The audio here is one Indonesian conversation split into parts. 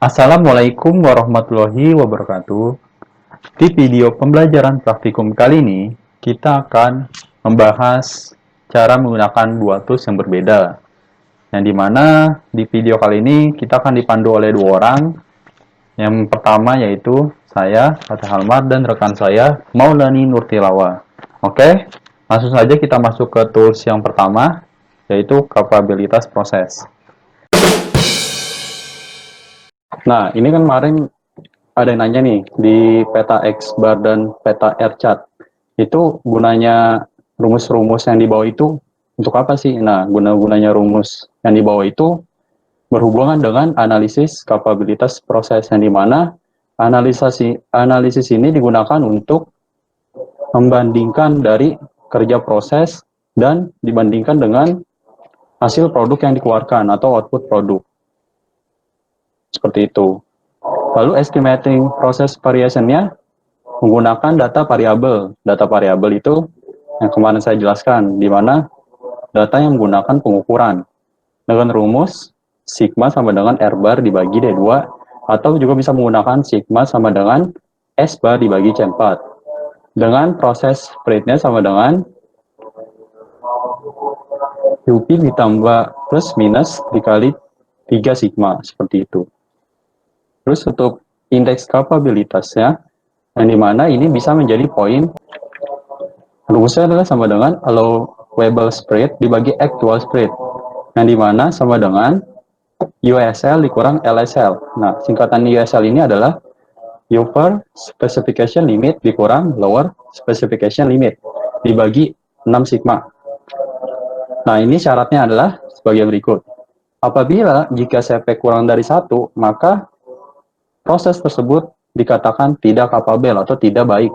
Assalamualaikum warahmatullahi wabarakatuh. Di video pembelajaran praktikum kali ini, kita akan membahas cara menggunakan dua tools yang berbeda. Yang dimana di video kali ini kita akan dipandu oleh dua orang. Yang pertama yaitu saya, Fatah Halmar, dan rekan saya, Maulani Nurtilawa. Oke, langsung saja kita masuk ke tools yang pertama, yaitu kapabilitas proses. Nah, ini kan kemarin ada yang nanya nih, di peta X bar dan peta R chart, itu gunanya rumus-rumus yang di bawah itu untuk apa sih? Nah, guna-gunanya rumus yang di bawah itu berhubungan dengan analisis kapabilitas proses, yang dimana analisis ini digunakan untuk membandingkan dari kerja proses dan dibandingkan dengan hasil produk yang dikeluarkan atau output produk. Seperti itu. Lalu estimating process variation-nya menggunakan data variabel. Data variabel itu yang kemarin saya jelaskan, di mana data yang menggunakan pengukuran dengan rumus sigma sama dengan R bar dibagi D2, atau juga bisa menggunakan sigma sama dengan S bar dibagi C4. Dengan proses spread-nya sama dengan UP ditambah plus minus dikali 3 sigma, seperti itu. Terus untuk indeks kapabilitasnya, yang dimana ini bisa menjadi poin, rumusnya adalah sama dengan allowable spread dibagi actual spread, yang dimana sama dengan USL dikurang LSL. Nah, singkatan USL ini adalah upper specification limit dikurang lower specification limit dibagi 6 sigma. Nah, ini syaratnya adalah sebagai berikut. Apabila jika CP kurang dari 1, maka proses tersebut dikatakan tidak kapabel atau tidak baik.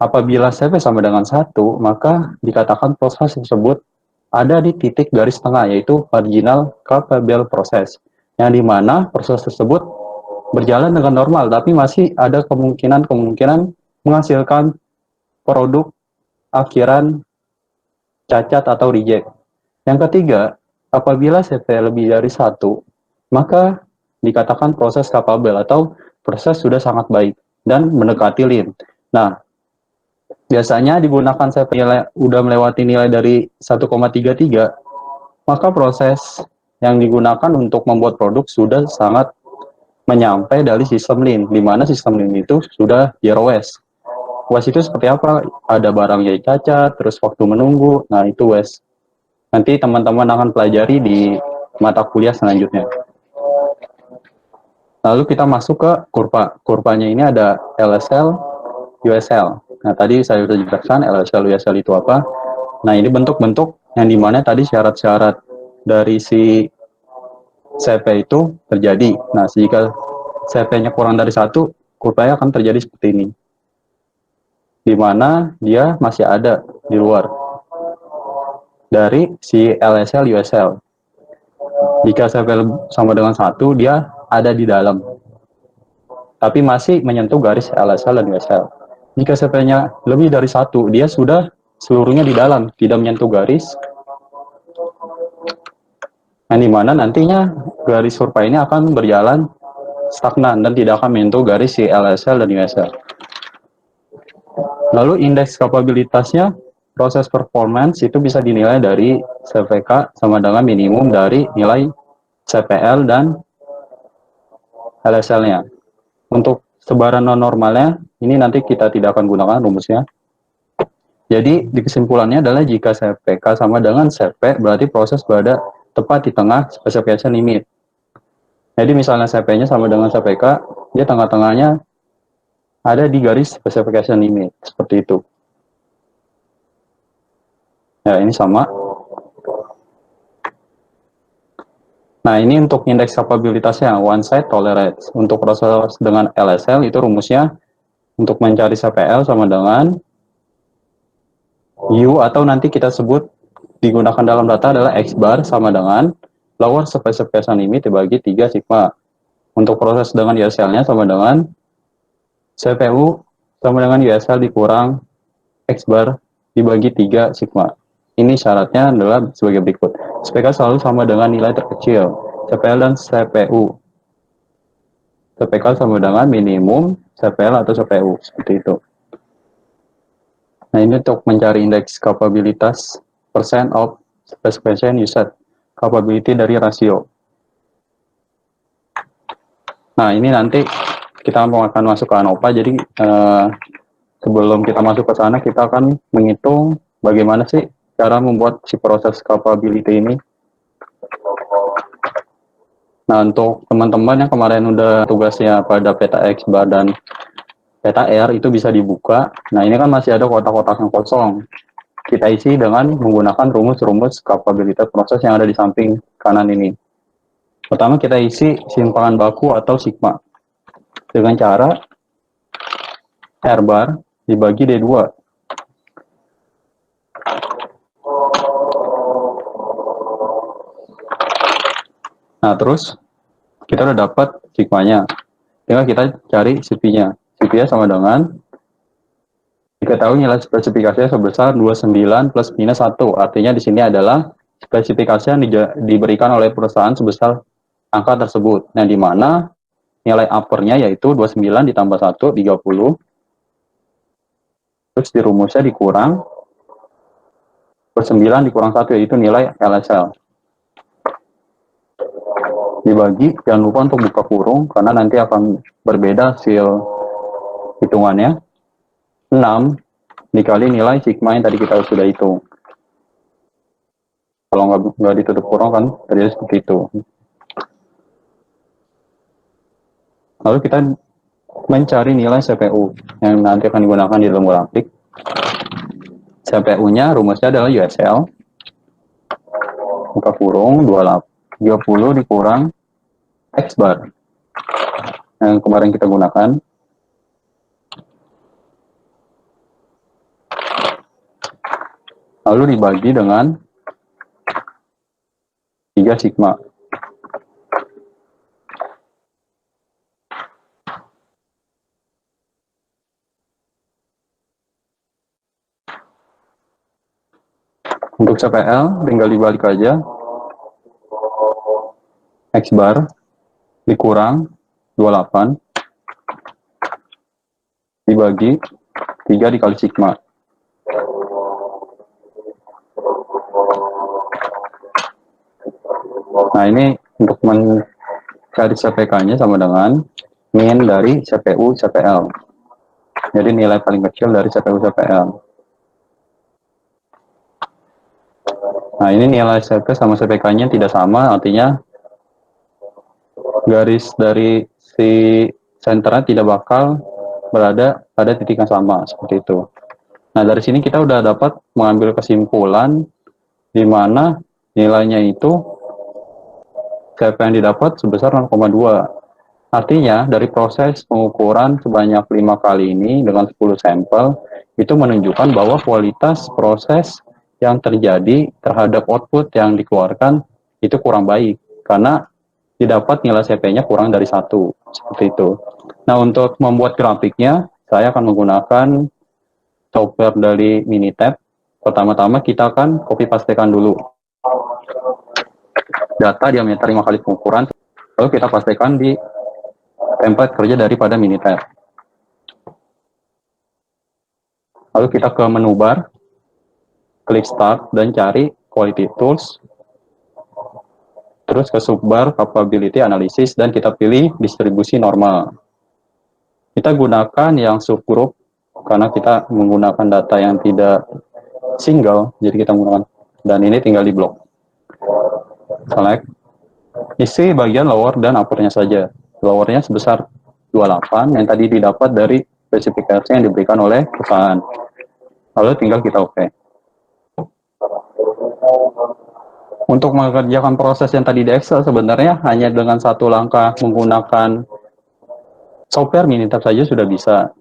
Apabila CP sama dengan 1, maka dikatakan proses tersebut ada di titik garis tengah, yaitu marginal capable process, yang dimana proses tersebut berjalan dengan normal, tapi masih ada kemungkinan menghasilkan produk akhiran cacat atau reject. Yang ketiga, apabila CP lebih dari 1, maka dikatakan proses capable atau proses sudah sangat baik dan mendekati lean. Nah, biasanya digunakan CP nilai udah melewati nilai dari 1,33, maka proses yang digunakan untuk membuat produk sudah sangat menyampai dari sistem lean, di mana sistem lean itu sudah zero waste. Waste itu seperti apa? Ada barang yang cacat, terus waktu menunggu, nah itu waste. Nanti teman-teman akan pelajari di mata kuliah selanjutnya. Lalu kita masuk ke kurva. Kurvanya ini ada LSL, USL. Nah, tadi saya sudah jelaskan LSL, USL itu apa. Nah, ini bentuk-bentuk yang dimana tadi syarat-syarat dari si CP itu terjadi. Nah, jika CP-nya kurang dari 1, kurvanya akan terjadi seperti ini, di mana dia masih ada di luar dari si LSL, USL. Jika CP sama dengan 1, dia ada di dalam, tapi masih menyentuh garis LSL dan USL. Jika CP-nya lebih dari 1, dia sudah seluruhnya di dalam, tidak menyentuh garis, yang dimana nantinya garis kurva ini akan berjalan stagnan dan tidak akan menyentuh garis si LSL dan USL. Lalu indeks kapabilitasnya, proses performance itu bisa dinilai dari CPK sama dengan minimum dari nilai CPL dan LSL-nya. Untuk sebaran non-normalnya, ini nanti kita tidak akan gunakan rumusnya. Jadi, di kesimpulannya adalah jika CPK sama dengan CP, berarti proses berada tepat di tengah specification limit. Jadi, misalnya CP-nya sama dengan CPK, dia tengah-tengahnya ada di garis specification limit, seperti itu. Ya, ini sama. Nah, ini untuk indeks kapabilitasnya, one side tolerance. Untuk proses dengan LSL, itu rumusnya untuk mencari CPL sama dengan U, atau nanti kita sebut digunakan dalam data adalah X bar sama dengan lower specification limit dibagi 3 sigma. Untuk proses dengan USL-nya sama dengan CPU sama dengan USL dikurang X bar dibagi 3 sigma. Ini syaratnya adalah sebagai berikut. SPK selalu sama dengan nilai terkecil, CPL dan CPU. CPK sama dengan minimum CPL atau CPU, seperti itu. Nah, ini untuk mencari indeks kapabilitas percent of specification used, capability dari rasio. Nah, ini nanti kita akan masuk ke ANOVA, jadi sebelum kita masuk ke sana, kita akan menghitung bagaimana sih cara membuat si proses capability ini. Nah, untuk teman-teman yang kemarin udah tugasnya pada peta X bar dan peta R itu bisa dibuka. Nah, ini kan masih ada kotak-kotak yang kosong. Kita isi dengan menggunakan rumus-rumus kapabilitas proses yang ada di samping kanan ini. Pertama, kita isi simpangan baku atau sigma dengan cara R bar dibagi D2. Nah, terus kita udah dapat sigmanya. Tinggal kita cari CP-nya. CP-nya sama dengan diketahui nilai spesifikasinya sebesar 29 plus minus 1. Artinya di sini adalah spesifikasi yang diberikan oleh perusahaan sebesar angka tersebut. Nah, di mana nilai uppernya yaitu 29 ditambah 1, 30. Terus di rumusnya dikurang 29 dikurang 1, yaitu nilai LSL. Dibagi, jangan lupa untuk buka kurung, karena nanti akan berbeda hasil hitungannya. 6 dikali nilai sigma yang tadi kita sudah hitung. Kalau nggak ditutup kurung kan terjadi seperti itu. Lalu kita mencari nilai CPU yang nanti akan digunakan di dalam grafik. CPU-nya rumusnya adalah USL. Buka kurung 30 dikurang X bar yang kemarin kita gunakan. Lalu dibagi dengan 3 sigma. Untuk CPL tinggal dibalik aja. X bar dikurang 28 dibagi 3 dikali sigma. Nah, ini untuk mencari CPK-nya sama dengan min dari CPU CPL. Jadi nilai paling kecil dari CPU CPL. Nah, ini nilai CP sama CPK-nya tidak sama, artinya garis dari si senternya tidak bakal berada pada titik yang sama, seperti itu. Nah, dari sini kita udah dapat mengambil kesimpulan di mana nilainya itu CP yang didapat sebesar 0,2. Artinya, dari proses pengukuran sebanyak 5 kali ini dengan 10 sampel, itu menunjukkan bahwa kualitas proses yang terjadi terhadap output yang dikeluarkan itu kurang baik, karena didapat nilai CP-nya kurang dari 1, seperti itu. Nah, untuk membuat grafiknya, saya akan menggunakan software dari Minitab. Pertama-tama kita akan copy pastekan dulu data diameter 5 kali pengukuran, lalu kita pastekan di template kerja daripada Minitab. Lalu kita ke menu bar, klik start dan cari quality tools, terus ke subbar capability analysis dan kita pilih distribusi normal. Kita gunakan yang subgroup karena kita menggunakan data yang tidak single, jadi kita menggunakan, dan ini tinggal di blok. Select, isi bagian lower dan uppernya saja. Lowernya sebesar 28 yang tadi didapat dari spesifikasi yang diberikan oleh perusahaan. Lalu tinggal kita oke. Untuk mengerjakan proses yang tadi di Excel sebenarnya hanya dengan satu langkah menggunakan software Minitab saja sudah bisa.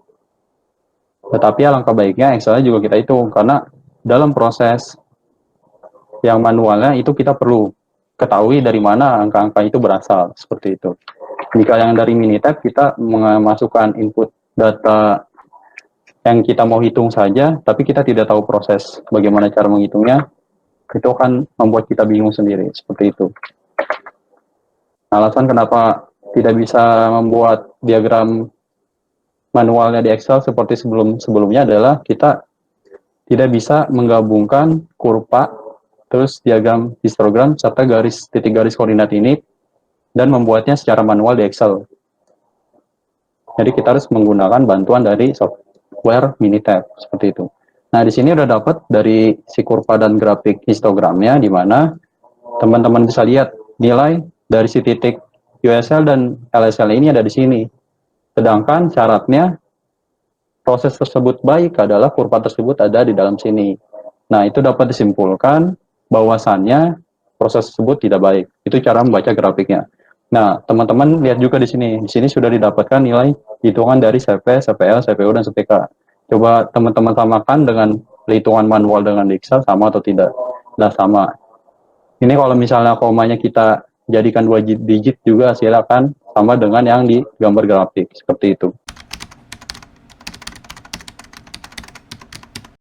Tetapi alangkah baiknya Excel juga kita hitung, karena dalam proses yang manualnya itu kita perlu ketahui dari mana angka-angka itu berasal, seperti itu. Jika yang dari Minitab kita memasukkan input data yang kita mau hitung saja, tapi kita tidak tahu proses bagaimana cara menghitungnya, itu akan membuat kita bingung sendiri, seperti itu. Alasan kenapa tidak bisa membuat diagram manualnya di Excel seperti sebelumnya adalah kita tidak bisa menggabungkan kurva, terus diagram histogram, serta titik garis koordinat ini dan membuatnya secara manual di Excel. Jadi kita harus menggunakan bantuan dari software Minitab, seperti itu. Nah, di sini udah dapat dari si kurva dan grafik histogramnya, di mana teman-teman bisa lihat nilai dari si titik USL dan LSL ini ada di sini. Sedangkan syaratnya proses tersebut baik adalah kurva tersebut ada di dalam sini. Nah, itu dapat disimpulkan bahwasannya proses tersebut tidak baik. Itu cara membaca grafiknya. Nah, teman-teman lihat juga di sini. Di sini sudah didapatkan nilai hitungan dari CP, CPL, CPU, dan CPK. Coba teman-teman samakan dengan perhitungan manual dengan Excel, sama atau tidak? Nah, sama. Ini kalau misalnya komanya kita jadikan 2 digit juga, silakan sama dengan yang di gambar grafik. Seperti itu.